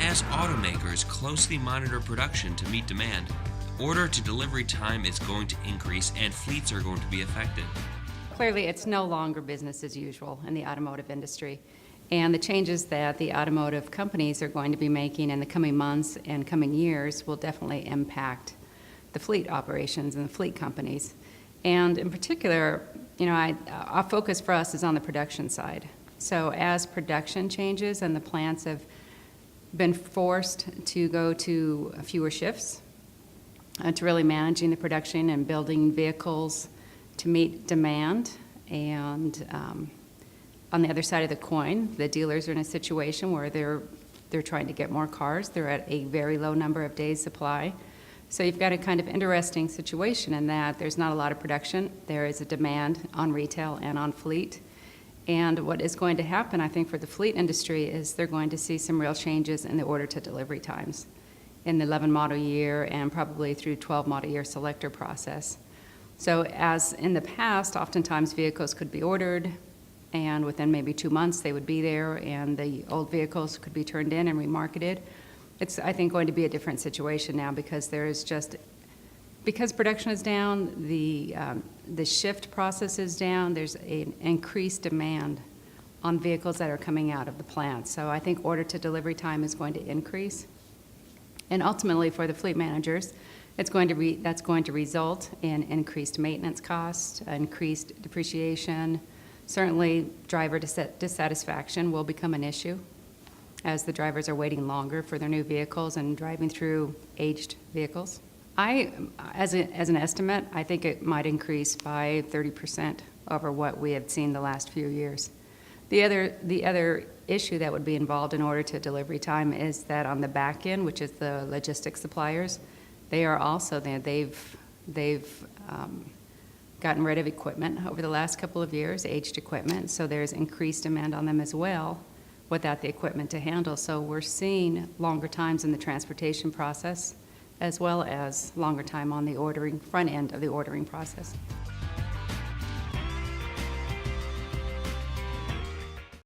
As automakers closely monitor production to meet demand, order-to-delivery time is going to increase and fleets are going to be affected. Clearly, it's no longer business as usual in the automotive industry. And the changes that the automotive companies are going to be making in the coming months and coming years will definitely impact the fleet operations and the fleet companies. And in particular, our focus for us is on the production side. So as production changes and the plants have been forced to go to fewer shifts, to really managing the production and building vehicles to meet demand. And on the other side of the coin, the dealers are in a situation where they're trying to get more cars. They're at a very low number of days supply. So you've got a kind of interesting situation in that there's not a lot of production. There is a demand on retail and on fleet. And what is going to happen, I think, for the fleet industry is they're going to see some real changes in the order-to-delivery times in the 11 model year and probably through 12 model year selector process. So as in the past, oftentimes vehicles could be ordered, and within maybe 2 months they would be there, and the old vehicles could be turned in and remarketed. It's, I think, going to be a different situation now because because production is down, the shift process is down, there's an increased demand on vehicles that are coming out of the plant. So I think order-to-delivery time is going to increase. And ultimately, for the fleet managers, that's going to result in increased maintenance costs, increased depreciation. Certainly, driver dissatisfaction will become an issue as the drivers are waiting longer for their new vehicles and driving through aged vehicles. As an estimate, I think it might increase by 30% over what we have seen the last few years. The other issue that would be involved in order-to-delivery time is that on the back end, which is the logistics suppliers, they are also there. They've gotten rid of equipment over the last couple of years, aged equipment, so there's increased demand on them as well without the equipment to handle. So we're seeing longer times in the transportation process as well as longer time on the front end of the ordering process.